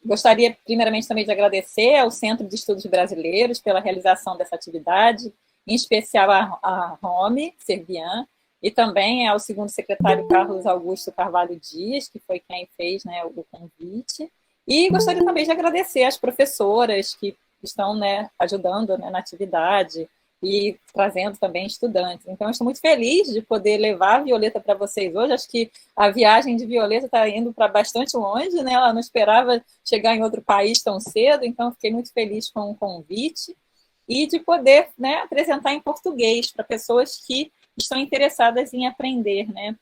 Gostaria, primeiramente, também de agradecer ao Centro de Estudos Brasileiros pela realização dessa atividade, em especial a Rome Servian, e também ao segundo secretário Carlos Augusto Carvalho Dias, que foi quem fez, né, o convite. E gostaria também de agradecer às professoras que estão, né, ajudando, né, na atividade e trazendo também estudantes. Então, estou muito feliz de poder levar a Violeta para vocês hoje. Acho que a viagem de Violeta está indo para bastante longe, né? Ela não esperava chegar em outro país tão cedo, então fiquei muito feliz com o convite e de poder, né, apresentar em português para pessoas que estão interessadas em aprender, né,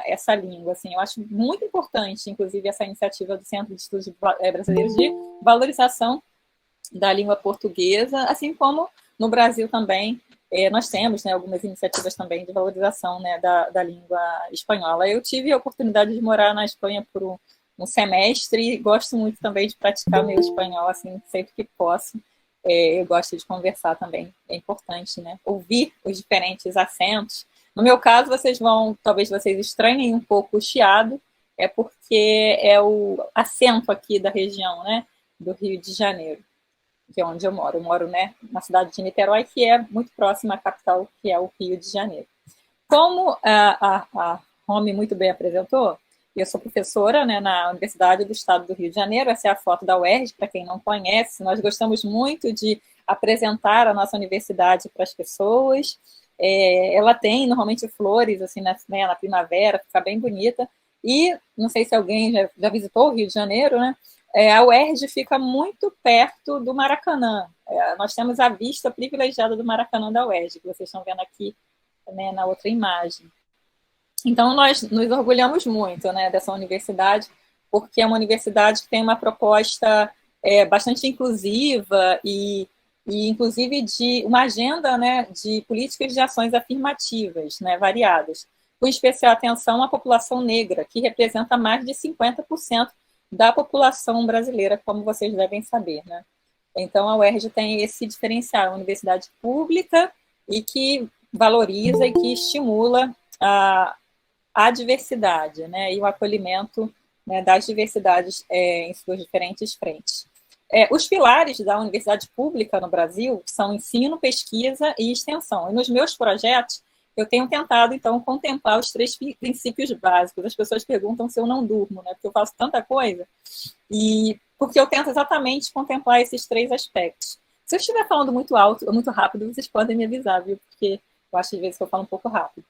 essa língua. Assim, eu acho muito importante, inclusive, essa iniciativa do Centro de Estudos Brasileiros de valorização da língua portuguesa, assim como no Brasil também nós temos, né, algumas iniciativas também de valorização, né, da língua espanhola. Eu tive a oportunidade de morar na Espanha por um semestre e gosto muito também de praticar meu espanhol, assim, sempre que posso. Eu gosto de conversar também, é importante, né, ouvir os diferentes acentos. No meu caso, talvez vocês estranhem um pouco o chiado, é porque é o acento aqui da região, né, do Rio de Janeiro, que é onde eu moro. Eu moro, né, na cidade de Niterói, que é muito próxima à capital, que é o Rio de Janeiro. Como a Romy muito bem apresentou, eu sou professora, né, na Universidade do Estado do Rio de Janeiro. Essa é a foto da UERJ, para quem não conhece. Nós gostamos muito de apresentar a nossa universidade para as pessoas. Ela tem, normalmente, flores assim, né, na primavera, fica bem bonita. E, não sei se alguém já visitou o Rio de Janeiro, né? A UERJ fica muito perto do Maracanã. Nós temos a vista privilegiada do Maracanã da UERJ, que vocês estão vendo aqui, né, na outra imagem. Então, nós nos orgulhamos muito, né, dessa universidade, porque é uma universidade que tem uma proposta bastante inclusiva e inclusive, de uma agenda, né, de políticas de ações afirmativas, né, variadas, com especial atenção à população negra, que representa mais de 50% da população brasileira, como vocês devem saber, né? Então, a UERJ tem esse diferencial, é uma universidade pública e que valoriza e que estimula a diversidade, né, e o acolhimento, né, das diversidades em suas diferentes frentes. Os pilares da universidade pública no Brasil são ensino, pesquisa e extensão. E nos meus projetos, eu tenho tentado, então, contemplar os 3 princípios básicos. As pessoas perguntam se eu não durmo, né, porque eu faço tanta coisa, e porque eu tento exatamente contemplar esses 3 aspectos. Se eu estiver falando muito alto ou muito rápido, vocês podem me avisar, viu? Porque eu acho, às vezes, que eu falo um pouco rápido.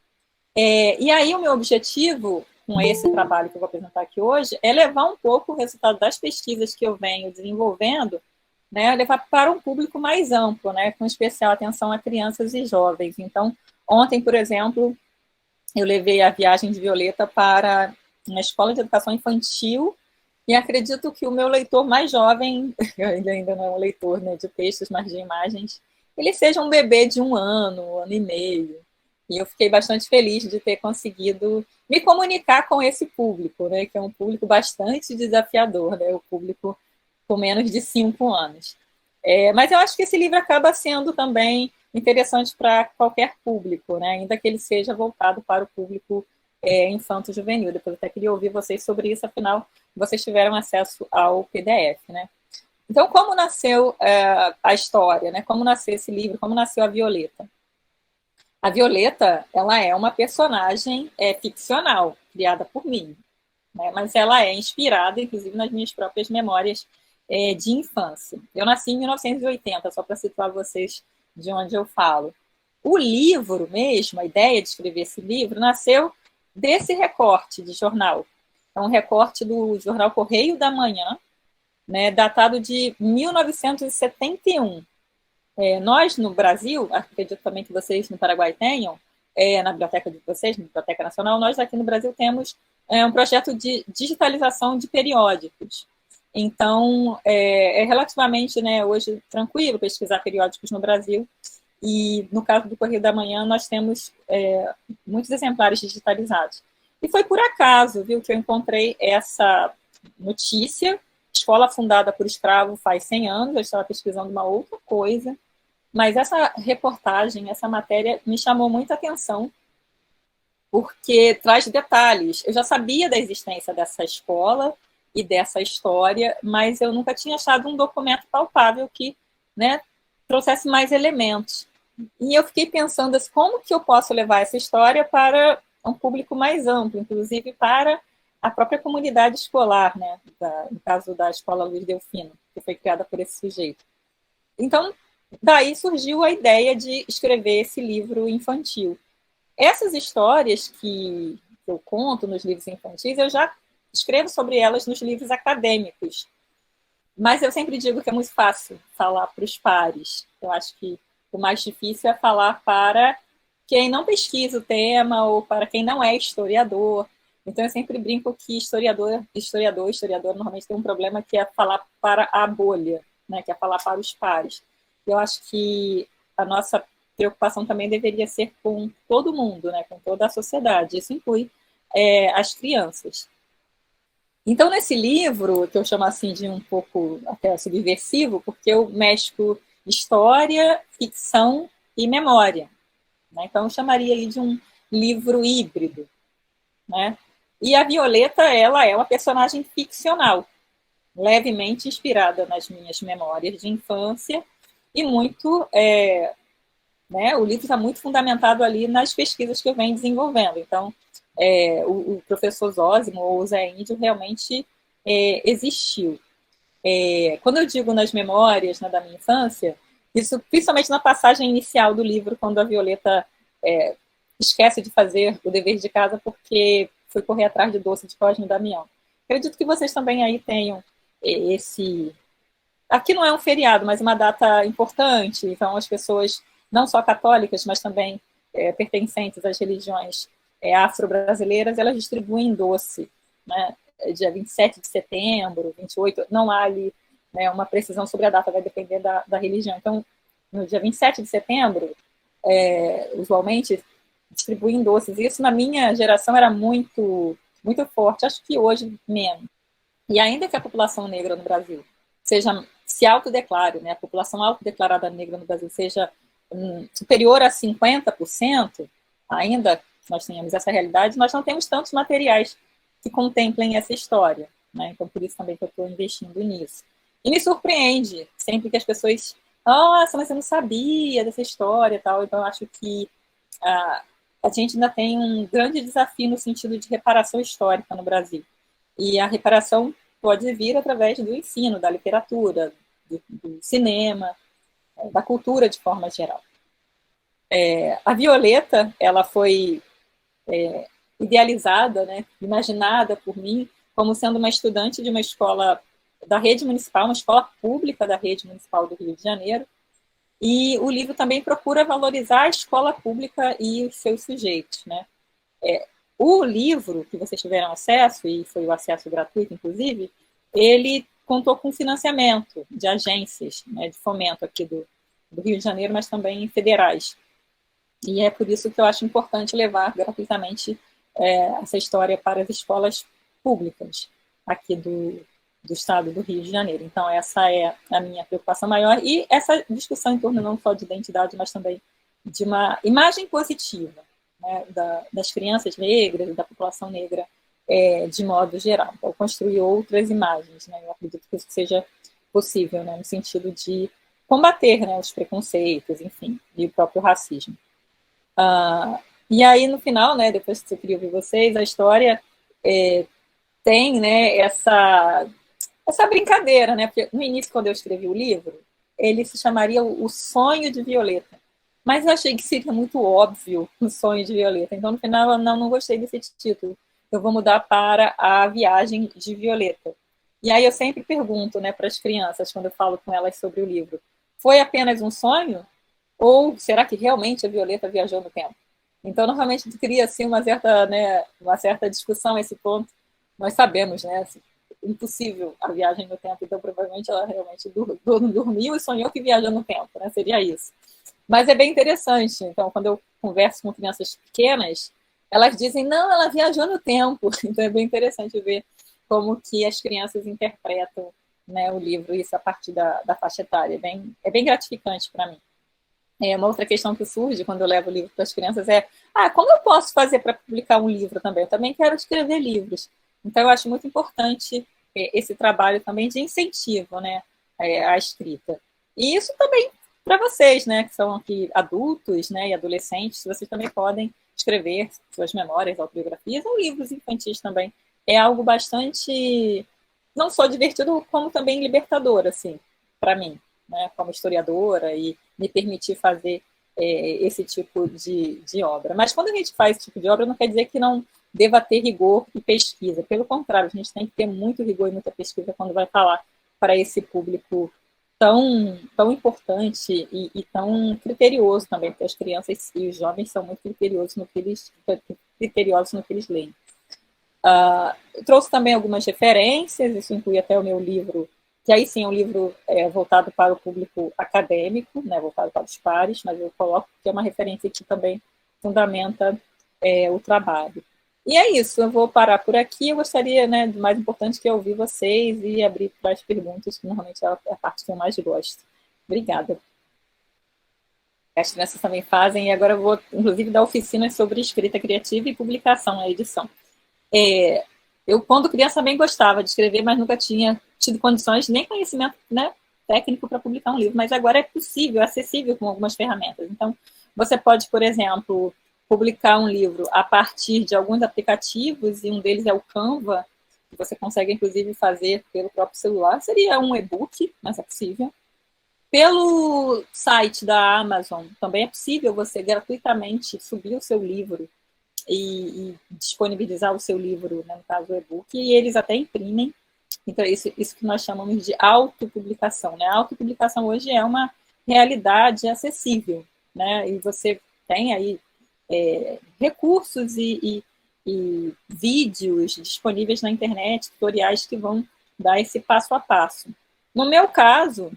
E aí, o meu objetivo com esse trabalho que eu vou apresentar aqui hoje é levar um pouco o resultado das pesquisas que eu venho desenvolvendo, né, levar para um público mais amplo, né, com especial atenção a crianças e jovens. Então, ontem, por exemplo, eu levei a viagem de Violeta para uma escola de educação infantil e acredito que o meu leitor mais jovem, ele ainda não é um leitor, né, de textos, mas de imagens, ele seja um bebê de 1 ano e meio. E eu fiquei bastante feliz de ter conseguido me comunicar com esse público, né, que é um público bastante desafiador, né, o público com menos de 5 anos. Mas eu acho que esse livro acaba sendo também interessante para qualquer público, né, ainda que ele seja voltado para o público infanto-juvenil. Depois eu até queria ouvir vocês sobre isso, afinal, vocês tiveram acesso ao PDF, né? Então, como nasceu a história, né? Como nasceu esse livro, como nasceu a Violeta? A Violeta, ela é uma personagem ficcional, criada por mim, né? Mas ela é inspirada, inclusive, nas minhas próprias memórias de infância. Eu nasci em 1980, só para situar vocês de onde eu falo. O livro mesmo, a ideia de escrever esse livro, nasceu desse recorte de jornal. É um recorte do jornal Correio da Manhã, né, datado de 1971. Nós, no Brasil, acredito também que vocês no Paraguai tenham, na biblioteca de vocês, na Biblioteca Nacional, nós aqui no Brasil temos um projeto de digitalização de periódicos. Então, é relativamente, né, hoje, tranquilo pesquisar periódicos no Brasil, e no caso do Correio da Manhã, nós temos muitos exemplares digitalizados. E foi por acaso, viu, que eu encontrei essa notícia. Escola fundada por escravo faz 100 anos, eu estava pesquisando uma outra coisa, mas essa reportagem, essa matéria, me chamou muita atenção, porque traz detalhes. Eu já sabia da existência dessa escola, e dessa história, mas eu nunca tinha achado um documento palpável que, né, trouxesse mais elementos. E eu fiquei pensando assim, como que eu posso levar essa história para um público mais amplo, inclusive para a própria comunidade escolar, né, no caso da Escola Luiz Delfino, que foi criada por esse sujeito. Então, daí surgiu a ideia de escrever esse livro infantil. Essas histórias que eu conto nos livros infantis, eu já escrevo sobre elas nos livros acadêmicos. Mas eu sempre digo que é muito fácil falar para os pares. Eu acho que o mais difícil é falar para quem não pesquisa o tema ou para quem não é historiador. Então, eu sempre brinco que historiador normalmente tem um problema que é falar para a bolha, né? Que é falar para os pares. Eu acho que a nossa preocupação também deveria ser com todo mundo, né? Com toda a sociedade. Isso inclui as crianças. Então, nesse livro, que eu chamo assim de um pouco até subversivo, porque eu mesclo história, ficção e memória. Né? Então, eu chamaria aí de um livro híbrido. Né? E a Violeta, ela é uma personagem ficcional, levemente inspirada nas minhas memórias de infância e muito... né, o livro está muito fundamentado ali nas pesquisas que eu venho desenvolvendo. Então, o professor Zósimo ou o Zé Índio realmente existiu. Quando eu digo nas memórias, né, da minha infância, isso principalmente na passagem inicial do livro, quando a Violeta esquece de fazer o dever de casa porque foi correr atrás de doce de Cosme e Damião. Acredito que vocês também aí tenham esse... Aqui não é um feriado, mas uma data importante, então as pessoas, não só católicas, mas também pertencentes às religiões afro-brasileiras, elas distribuem doce, né? Dia 27 de setembro, 28, não há ali, né, uma precisão sobre a data, vai depender da religião. Então, no dia 27 de setembro, usualmente, distribuem doces. Isso, na minha geração, era muito, muito forte, acho que hoje menos. E ainda que a população negra no Brasil se autodeclare, né, a população autodeclarada negra no Brasil seja superior a 50%, ainda nós tenhamos essa realidade, nós não temos tantos materiais que contemplem essa história. Né? Então, por isso também que eu estou investindo nisso. E me surpreende sempre que as pessoas... Nossa, mas eu não sabia dessa história e tal. Então, eu acho que a gente ainda tem um grande desafio no sentido de reparação histórica no Brasil. E a reparação pode vir através do ensino, da literatura, do cinema, da cultura de forma geral. A Violeta, ela foi idealizada, né, imaginada por mim como sendo uma estudante de uma escola da rede municipal, uma escola pública da rede municipal do Rio de Janeiro, e o livro também procura valorizar a escola pública e os seus sujeitos, né? O livro que vocês tiveram acesso, e foi o acesso gratuito, inclusive, ele contou com financiamento de agências, né, de fomento aqui do Rio de Janeiro, mas também federais. E é por isso que eu acho importante levar gratuitamente essa história para as escolas públicas aqui do estado do Rio de Janeiro. Então, essa é a minha preocupação maior. E essa discussão em torno não só de identidade, mas também de uma imagem positiva, né, das crianças negras e da população negra de modo geral. Então, construir outras imagens. Né? Eu acredito que isso seja possível, né, no sentido de combater, né, os preconceitos, enfim, e o próprio racismo. E aí, no final, né, depois que eu queria ouvir vocês, a história tem, né, essa brincadeira, né, porque no início, quando eu escrevi o livro, ele se chamaria O Sonho de Violeta, mas eu achei que seria muito óbvio O Sonho de Violeta, então no final eu não gostei desse título, eu vou mudar para A Viagem de Violeta. E aí eu sempre pergunto, né, para as crianças, quando eu falo com elas sobre o livro, foi apenas um sonho? Ou será que realmente a Violeta viajou no tempo? Então, normalmente, cria assim, uma certa discussão a esse ponto. Nós sabemos, né? Assim, impossível a viagem no tempo, então provavelmente ela realmente dormiu e sonhou que viajou no tempo, né? Seria isso. Mas é bem interessante. Então, quando eu converso com crianças pequenas, elas dizem, não, ela viajou no tempo. Então, é bem interessante ver como que as crianças interpretam, né, o livro, isso a partir da faixa etária. É bem gratificante para mim. Uma outra questão que surge quando eu levo o livro para as crianças como eu posso fazer para publicar um livro também? Eu também quero escrever livros. Então, eu acho muito importante esse trabalho também de incentivo, né, à escrita. E isso também para vocês, né, que são aqui adultos, né, e adolescentes, vocês também podem escrever suas memórias, autobiografias ou livros infantis também. É algo bastante, não só divertido, como também libertador, assim, para mim, né, como historiadora, e me permitir fazer esse tipo de obra. Mas quando a gente faz esse tipo de obra, não quer dizer que não deva ter rigor e pesquisa. Pelo contrário, a gente tem que ter muito rigor e muita pesquisa quando vai falar para esse público tão importante e tão criterioso também, porque as crianças e os jovens são muito criteriosos no que eles leem. Eu trouxe também algumas referências, isso inclui até o meu livro, que aí sim é um livro voltado para o público acadêmico, né, voltado para os pares, mas eu coloco que é uma referência que também fundamenta o trabalho. E é isso, eu vou parar por aqui. Eu gostaria, né, do mais importante, que é ouvir vocês e abrir para as perguntas, que normalmente é a parte que eu mais gosto. Obrigada. As crianças também fazem, e agora eu vou, inclusive, dar oficinas sobre escrita criativa e publicação, a edição. Eu, quando criança, também gostava de escrever, mas nunca tinha tido condições, nem conhecimento, né, técnico para publicar um livro. Mas agora é possível, é acessível com algumas ferramentas. Então, você pode, por exemplo, publicar um livro a partir de alguns aplicativos, e um deles é o Canva, que você consegue, inclusive, fazer pelo próprio celular. Seria um e-book, mas é possível. Pelo site da Amazon, também é possível você gratuitamente subir o seu livro e disponibilizar o seu livro, né, no caso o e-book, e eles até imprimem. Então, isso que nós chamamos de autopublicação, né? A autopublicação hoje é uma realidade acessível, né? E você tem aí recursos e vídeos disponíveis na internet, tutoriais que vão dar esse passo a passo. No meu caso,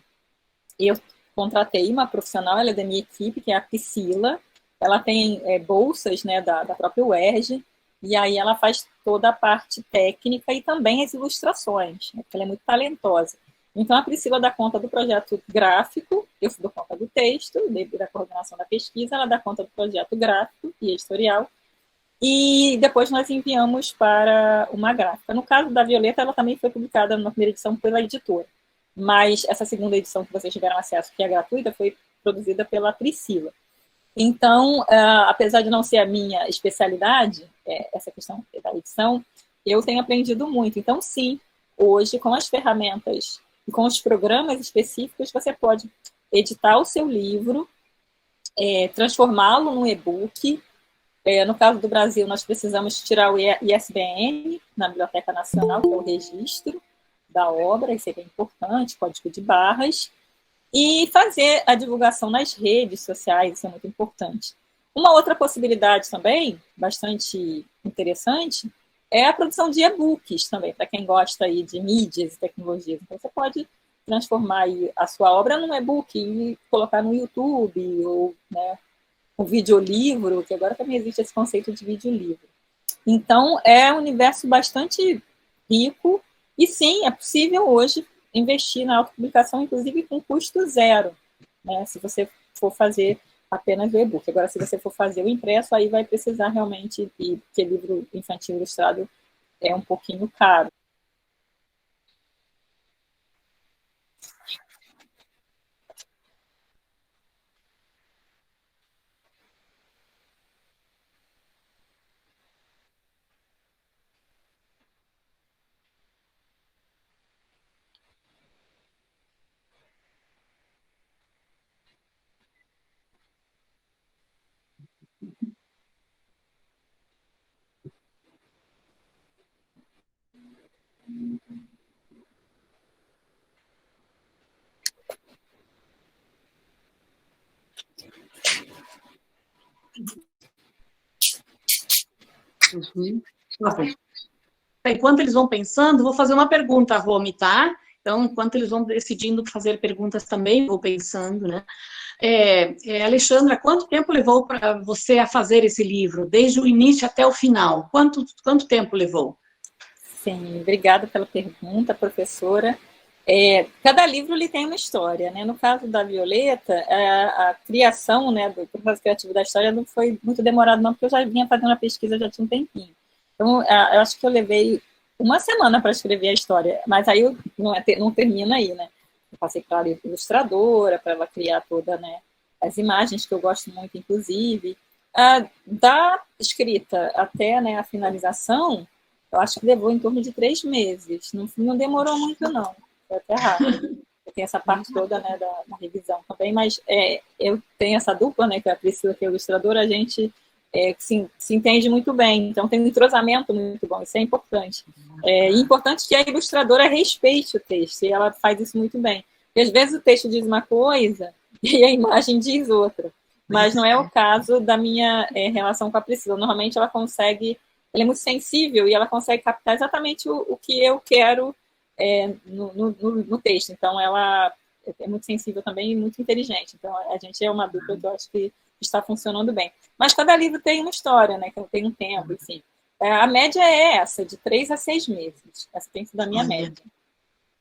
eu contratei uma profissional, ela é da minha equipe, que é a Priscila. Ela tem bolsas, né, da própria UERJ, e aí ela faz toda a parte técnica e também as ilustrações, né, porque ela é muito talentosa. Então, a Priscila dá conta do projeto gráfico, eu dou conta do texto, da coordenação da pesquisa, ela dá conta do projeto gráfico e editorial, e depois nós enviamos para uma gráfica. No caso da Violeta, ela também foi publicada na primeira edição pela editora, mas essa segunda edição que vocês tiveram acesso, que é gratuita, foi produzida pela Priscila. Então, apesar de não ser a minha especialidade, essa questão da edição, eu tenho aprendido muito. Então, sim, hoje, com as ferramentas e com os programas específicos, você pode editar o seu livro, transformá-lo num e-book. No caso do Brasil, nós precisamos tirar o ISBN na Biblioteca Nacional, que é o registro da obra, isso é bem importante, código de barras, e fazer a divulgação nas redes sociais, isso é muito importante. Uma outra possibilidade também, bastante interessante, é a produção de e-books também, para quem gosta aí de mídias e tecnologias. Então, você pode transformar aí a sua obra num e-book e colocar no YouTube, ou, né, um videolivro, que agora também existe esse conceito de videolivro. Então, é um universo bastante rico, e sim, é possível hoje investir na autopublicação, inclusive com custo zero, né, se você for fazer apenas o e-book. Agora, se você for fazer o impresso, aí vai precisar realmente, porque livro infantil ilustrado é um pouquinho caro. Uhum. Enquanto eles vão pensando, vou fazer uma pergunta, Romy, tá? Então, enquanto eles vão decidindo fazer perguntas também, vou pensando, né? Alexandra, quanto tempo levou para você a fazer esse livro? Desde o início até o final? Quanto tempo levou? Sim, obrigada pela pergunta, professora. Cada livro ele tem uma história, né? No caso da Violeta, a criação, né, do processo criativo da história não foi muito demorado, não, porque eu já vinha fazendo a pesquisa já tinha um tempinho. Então, eu acho que eu levei uma semana para escrever a história, mas aí não termina aí, né? Eu passei para a ilustradora, para ela criar toda, né, as imagens, que eu gosto muito, inclusive. Da escrita até, né, a finalização, eu acho que levou em torno de 3 meses. Não demorou muito, não. Foi até rápido. Tem essa parte toda, né, da revisão também, mas eu tenho essa dupla, né, que é a Priscila, que é a ilustradora, a gente se entende muito bem, então tem um entrosamento muito bom, isso é importante. E importante que a ilustradora respeite o texto, e ela faz isso muito bem. Porque às vezes o texto diz uma coisa e a imagem diz outra, mas não é o caso da minha relação com a Priscila. Normalmente ela é muito sensível e ela consegue captar exatamente o que eu quero no texto. Então, ela é muito sensível também e muito inteligente. Então, a gente é uma dupla que eu acho que está funcionando bem. Mas cada livro tem uma história, né? Que tem um tempo, enfim. A média é essa, de 3 a 6 meses. Essa tem sido a minha média.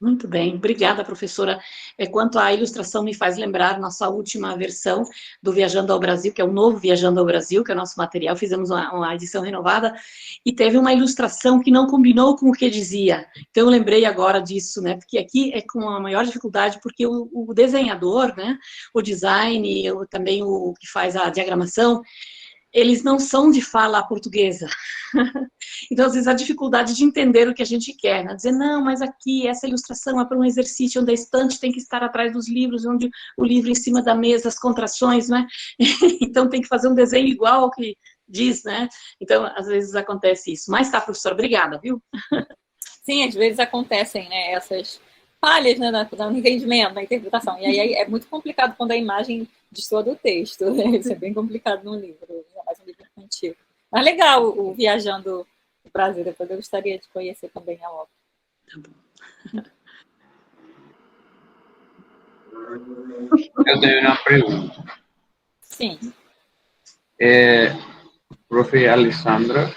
Muito bem, obrigada, professora. Quanto à ilustração, me faz lembrar nossa última versão do Viajando ao Brasil, que é o novo Viajando ao Brasil, que é o nosso material, fizemos uma edição renovada, e teve uma ilustração que não combinou com o que dizia. Então, eu lembrei agora disso, né, porque aqui é com a maior dificuldade, porque o desenhador, né, o design, também o que faz a diagramação, eles não são de fala portuguesa. Então, às vezes, a dificuldade de entender o que a gente quer, né? Dizer, não, mas aqui, essa ilustração é para um exercício onde a estante tem que estar atrás dos livros, onde o livro em cima da mesa, as contrações, né? Então, tem que fazer um desenho igual ao que diz, né? Então, às vezes acontece isso. Mas tá, professora, obrigada, viu? Sim, às vezes acontecem, né, essas falhas, né, no entendimento, na interpretação. E aí é muito complicado quando a imagem destoa do texto. Né? Isso é bem complicado num livro, ainda mais um livro infantil. Mas legal o Viajando no Brasil, depois eu gostaria de conhecer também a obra. Tá bom. Eu tenho uma pergunta. Sim. Profe Alessandra,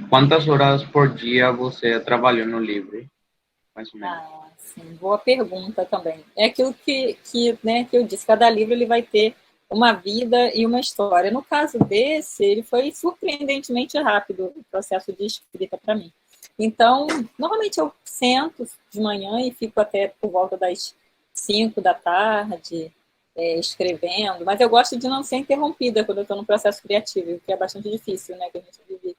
quantas horas por dia você trabalhou no livro? Mais ou menos. Sim, boa pergunta também. É aquilo né, que eu disse, cada livro ele vai ter uma vida e uma história. No caso desse, ele foi surpreendentemente rápido o processo de escrita para mim. Então, normalmente eu sento de manhã e fico até por volta das 5 da tarde escrevendo, mas eu gosto de não ser interrompida quando eu estou no processo criativo, o que é bastante difícil, né, que a gente vive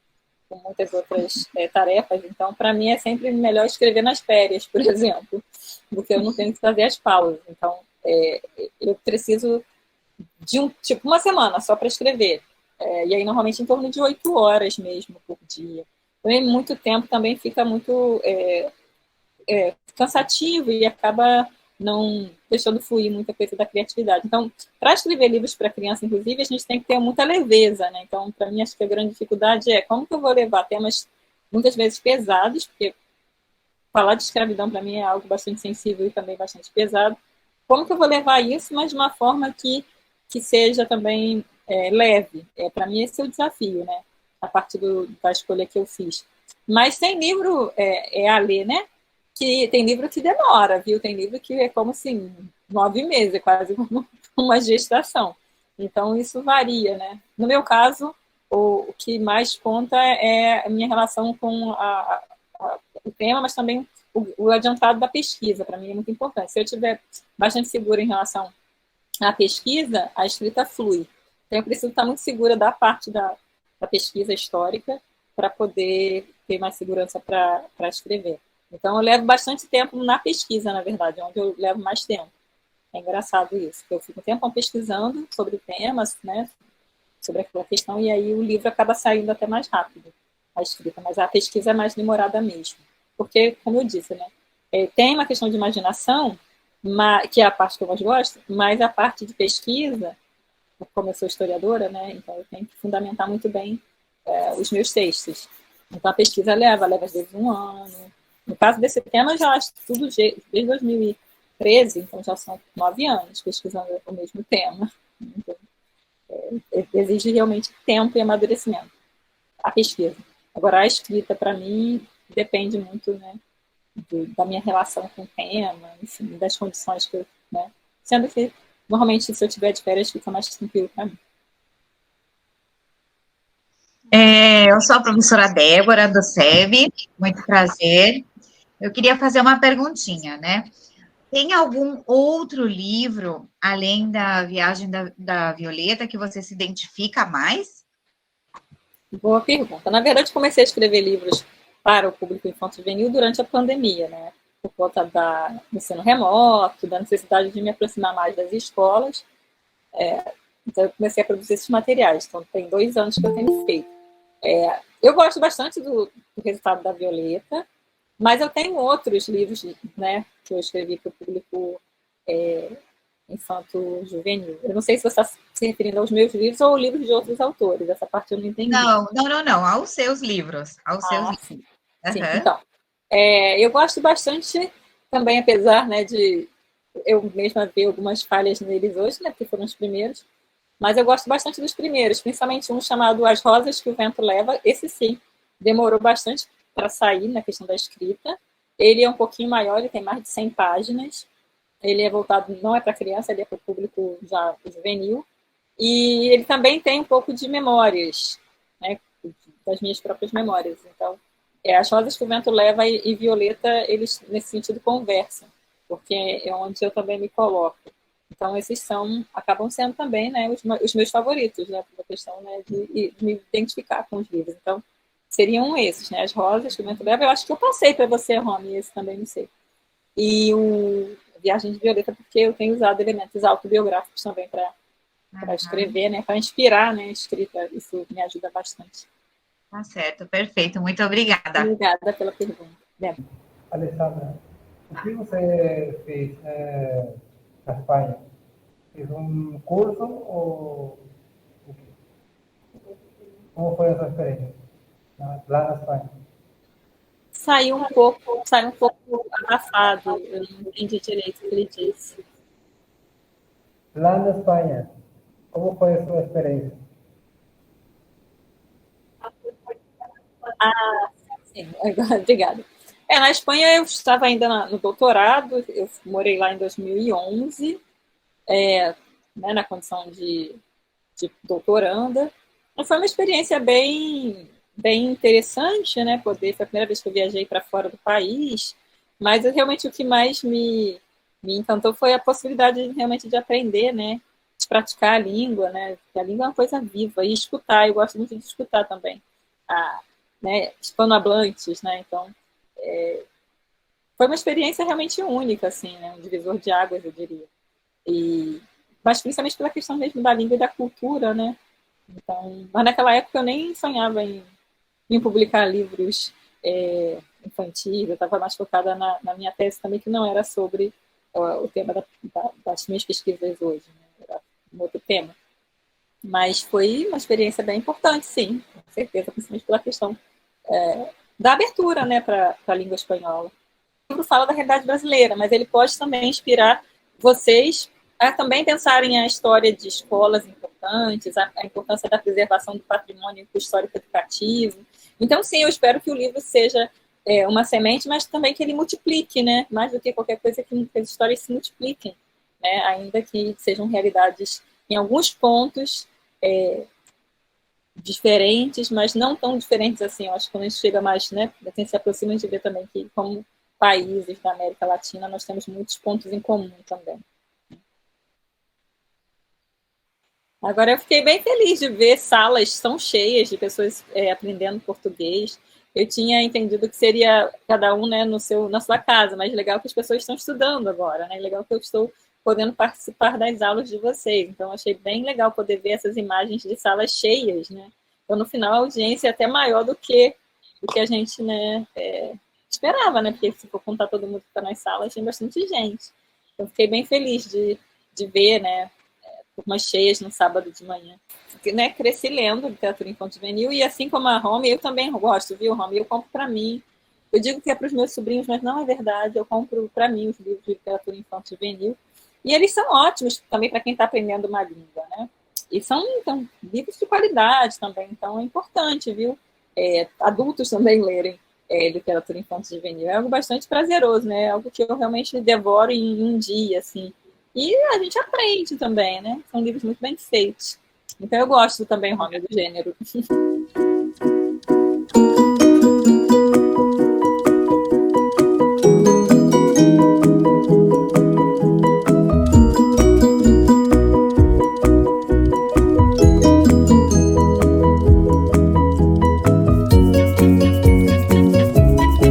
com muitas outras tarefas. Então, para mim, é sempre melhor escrever nas férias, por exemplo, porque eu não tenho que fazer as pausas. Então, eu preciso de uma semana só para escrever. E aí, normalmente, em torno de 8 horas mesmo por dia. Então, muito tempo também fica muito cansativo e acaba não deixando fluir muita coisa da criatividade. Então, para escrever livros para criança, inclusive, a gente tem que ter muita leveza, né? Então, para mim, acho que a grande dificuldade é como que eu vou levar temas muitas vezes pesados, porque falar de escravidão para mim é algo bastante sensível e também bastante pesado. Como que eu vou levar isso, mas de uma forma que seja também leve? Para mim, esse é o desafio, né? A partir da escolha que eu fiz. Mas tem livro a ler, né? Que tem livro que demora, viu? Tem livro que é como assim, 9 meses, é quase como uma gestação. Então, isso varia, né? No meu caso, o que mais conta é a minha relação com o tema, mas também o adiantado da pesquisa, para mim é muito importante. Se eu estiver bastante segura em relação à pesquisa, a escrita flui. Então, eu preciso estar muito segura da parte da pesquisa histórica para poder ter mais segurança para escrever. Então, eu levo bastante tempo na pesquisa, na verdade, onde eu levo mais tempo. É engraçado isso, que eu fico um tempo pesquisando sobre temas, né, sobre aquela questão, e aí o livro acaba saindo até mais rápido, a escrita, mas a pesquisa é mais demorada mesmo. Porque, como eu disse, né, tem uma questão de imaginação, que é a parte que eu mais gosto, mas a parte de pesquisa, como eu sou historiadora, né, então eu tenho que fundamentar muito bem os meus textos. Então, a pesquisa leva às vezes 1 ano. No caso desse tema, eu já estudo desde 2013, então já são 9 anos pesquisando o mesmo tema. Então, exige realmente tempo e amadurecimento, a pesquisa. Agora, a escrita, para mim, depende muito, né, da minha relação com o tema, enfim, das condições que eu... Né, sendo que, normalmente, se eu tiver de férias, fica mais tranquilo para mim. Eu sou a professora Débora, do SEB, muito prazer. Eu queria fazer uma perguntinha, né? Tem algum outro livro, além da Viagem da Violeta, que você se identifica mais? Boa pergunta. Na verdade, comecei a escrever livros para o público infanto-juvenil durante a pandemia, né? Por conta do ensino remoto, da necessidade de me aproximar mais das escolas. Então, eu comecei a produzir esses materiais. Então, tem 2 anos que eu tenho feito. Eu gosto bastante do resultado da Violeta, mas eu tenho outros livros, né, que eu escrevi para o público infanto-juvenil. Eu não sei se você está se referindo aos meus livros ou livros de outros autores. Essa parte eu não entendi. Não. Aos seus livros. Sim. Uhum. Sim. Então, eu gosto bastante também, apesar, né, de eu mesma ver algumas falhas neles hoje, né, porque foram os primeiros, mas eu gosto bastante dos primeiros, principalmente um chamado As Rosas que o Vento Leva. Esse sim, demorou bastante para sair na questão da escrita. Ele é um pouquinho maior, ele tem mais de 100 páginas. Ele é voltado, não é para criança, ele é para o público já juvenil. E ele também tem um pouco de memórias, né, das minhas próprias memórias. Então, As Rosas que o Vento Leva e Violeta, eles nesse sentido conversam, porque é onde eu também me coloco. Então, esses acabam sendo também, né, os meus favoritos, né, por questão, né, de me identificar com os livros. Então, seriam esses, né, As Rosas que o Vento Leva. Eu acho que eu passei para você, Romy, esse também não sei. E o Viagem de Violeta, porque eu tenho usado elementos autobiográficos também para escrever, né, para inspirar, né, a escrita. Isso me ajuda bastante. Tá certo, perfeito. Muito obrigada. Obrigada pela pergunta. Alessandra, o que você fez na Espanha? Fez curso ou o quê? Como foi a sua experiência lá na Espanha? Saiu um pouco abafado. Eu não entendi direito o que ele disse. Lá na Espanha, como foi a sua experiência? Sim, obrigada. Na Espanha eu estava ainda no doutorado, eu morei lá em 2011, né, na condição de doutoranda. Foi uma experiência bem interessante, né? Foi a primeira vez que eu viajei para fora do país, mas realmente o que mais me encantou foi a possibilidade realmente de aprender, né? De praticar a língua, né? Porque a língua é uma coisa viva, e escutar, eu gosto muito de escutar também. Né, hispanohablantes, né? Então, foi uma experiência realmente única, assim, né? Um divisor de águas, eu diria. Mas principalmente pela questão mesmo da língua e da cultura, né? Então, mas naquela época eu nem sonhava em publicar livros infantis, eu estava mais focada na minha tese também, que não era sobre o tema das minhas pesquisas hoje, né? Era um outro tema. Mas foi uma experiência bem importante, sim, com certeza, principalmente pela questão da abertura, né, para a língua espanhola. O livro fala da realidade brasileira, mas ele pode também inspirar vocês a também pensarem a história de escolas importantes, a importância da preservação do patrimônio histórico educativo. Então, sim, eu espero que o livro seja uma semente, mas também que ele multiplique, né? Mais do que qualquer coisa, que as histórias se multipliquem, né? Ainda que sejam realidades, em alguns pontos, diferentes, mas não tão diferentes assim. Eu acho que quando a gente chega mais, né, a gente se aproxima, a gente vê também que, como países da América Latina, nós temos muitos pontos em comum também. Agora, eu fiquei bem feliz de ver salas tão cheias de pessoas aprendendo português. Eu tinha entendido que seria cada um, né, na sua casa, mas legal que as pessoas estão estudando agora, né? Legal que eu estou podendo participar das aulas de vocês. Então, achei bem legal poder ver essas imagens de salas cheias, né? Então, no final, a audiência é até maior do que a gente, né, esperava, né? Porque se for contar todo mundo que está nas salas, tem bastante gente. Então, fiquei bem feliz de ver, né, turmas cheias no sábado de manhã. Né, cresci lendo literatura infanto-juvenil, e assim como a Romy, eu também gosto, viu, Romy? Eu compro para mim. Eu digo que é para os meus sobrinhos, mas não é verdade. Eu compro para mim os livros de literatura infanto-juvenil. E eles são ótimos também para quem está aprendendo uma língua, né? E são, então, livros de qualidade também, então é importante, viu? Adultos também lerem literatura infanto-juvenil. É algo bastante prazeroso, né? É algo que eu realmente devoro em um dia, assim. E a gente aprende também, né? São livros muito bem feitos. Então eu gosto também, Rony, do gênero.